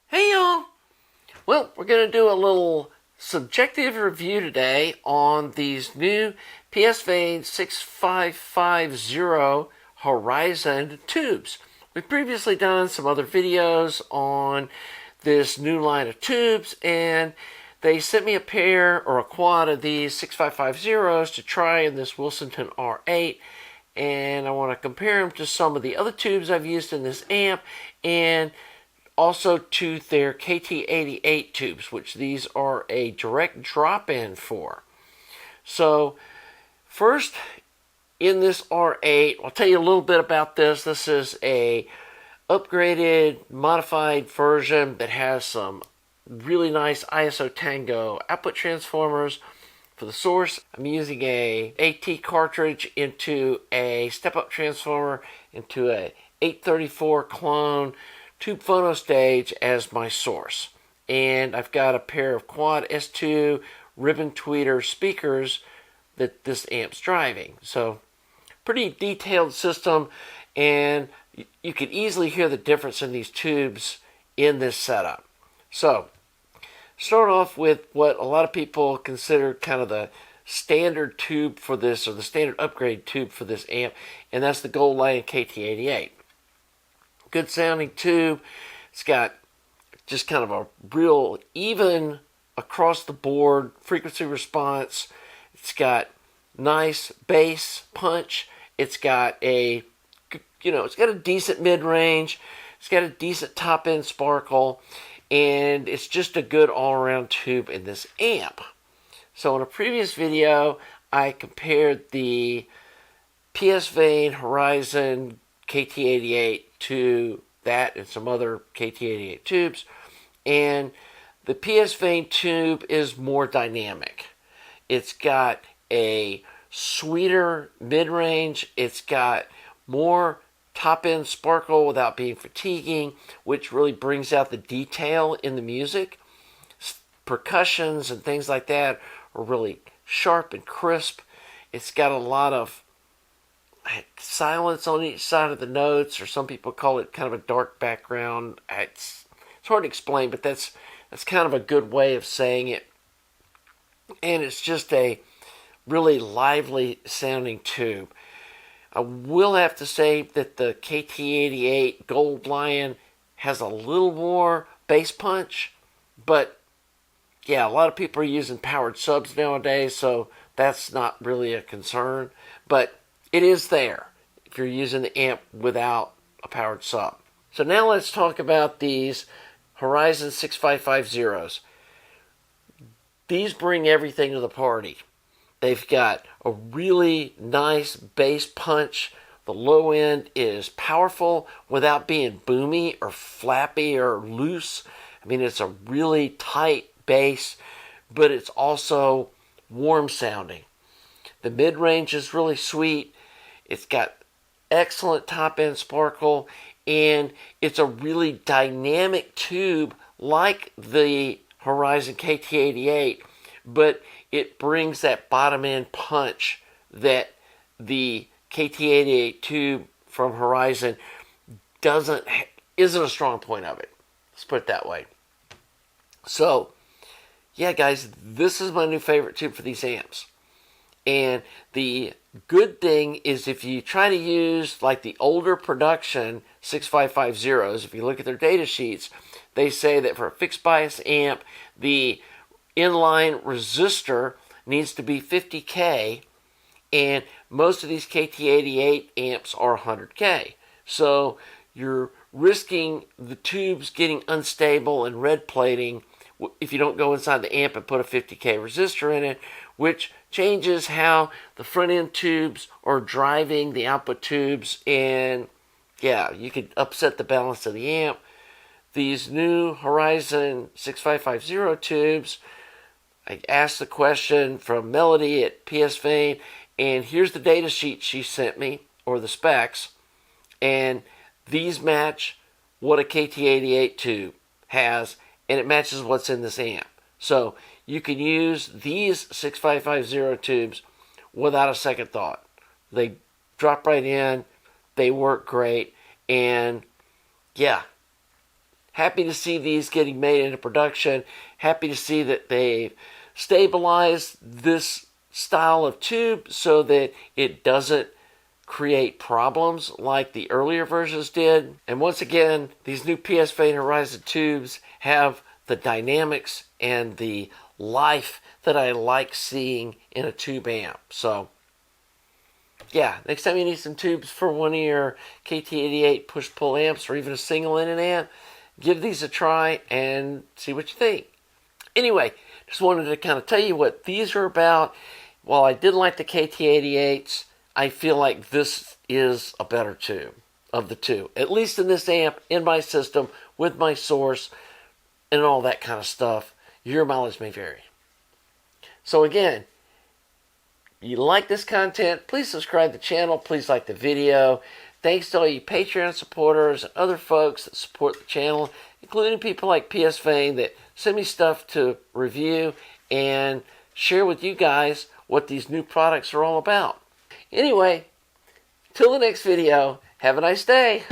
Hey y'all! Well, we're going to do a little subjective review today on these new Psvane 6550 Horizon tubes. We've previously done some other videos on this new line of tubes, and they sent me a pair or a quad of these 6550s to try in this Willsenton R8, and I want to compare them to some of the other tubes I've used in this amp, and also to their KT88 tubes, which these are a direct drop-in for. So first, in this R8, I'll tell you a little bit about this. This is a upgraded, modified version that has some really nice ISO Tango output transformers for the source. I'm using a AT cartridge into a step-up transformer into a 834 clone tube phono stage as my source. And I've got a pair of quad S2 ribbon tweeter speakers that this amp's driving. So pretty detailed system, and you can easily hear the difference in these tubes in this setup. So start off with what a lot of people consider kind of the standard tube for this, or the standard upgrade tube for this amp, and that's the Gold Line KT88. Good sounding tube. It's got just kind of a real even across the board frequency response. It's got nice bass punch. It's got a, it's got a decent mid-range. It's got a decent top-end sparkle, and it's just a good all-around tube in this amp. So in a previous video, I compared the Psvane Horizon KT88 to that and some other KT88 tubes, and the Psvane tube is more dynamic. It's got a sweeter mid-range. It's got more top-end sparkle without being fatiguing, which really brings out the detail in the music. Percussions and things like that are really sharp and crisp. It's got a lot of silence on each side of the notes, or some people call it kind of a dark background. It's hard to explain, but that's kind of a good way of saying it. And it's just a really lively sounding tube. I will have to say that the KT88 Gold Lion has a little more bass punch, but yeah, a lot of people are using powered subs nowadays, so that's not really a concern, but it is there if you're using the amp without a powered sub. So now let's talk about these Horizon 6550s. These bring everything to the party. They've got a really nice bass punch. The low end is powerful without being boomy or flappy or loose. I mean, it's a really tight bass, but it's also warm sounding. The mid-range is really sweet. It's got excellent top-end sparkle, and it's a really dynamic tube like the Horizon KT88, but it brings that bottom-end punch that the KT88 tube from Horizon isn't a strong point of it. Let's put it that way. So, yeah, guys, this is my new favorite tube for these amps. And the good thing is, if you try to use like the older production 6550s, if you look at their data sheets, they say that for a fixed bias amp, the inline resistor needs to be 50K, and most of these KT88 amps are 100K. So you're risking the tubes getting unstable and red plating if you don't go inside the amp and put a 50K resistor in it, which changes how the front end tubes are driving the output tubes, and yeah, you could upset the balance of the amp. These new Horizon 6550 tubes, I asked the question from Melody at Psvane, and here's the data sheet she sent me, or the specs, and these match what a KT88 tube has, and it matches what's in this amp. So you can use these 6550 tubes without a second thought. They drop right in, they work great, And yeah, happy to see these getting made into production. Happy to see that they've stabilized this style of tube so that it doesn't create problems like the earlier versions did. And once again, these new Psvane Horizon tubes have the dynamics and the life that I like seeing in a tube amp. So yeah, next time you need some tubes for one of your KT88 push-pull amps or even a single in an amp, give these a try and see what you think. Anyway, just wanted to kind of tell you what these are about. While I did like the KT88s, I feel like this is a better tube of the two. At least in this amp, in my system, with my source, and all that kind of stuff. Your mileage may vary. So again, if you like this content, please subscribe to the channel. Please like the video. Thanks to all you Patreon supporters and other folks that support the channel, including people like Psvane that send me stuff to review and share with you guys what these new products are all about. Anyway, till the next video, have a nice day.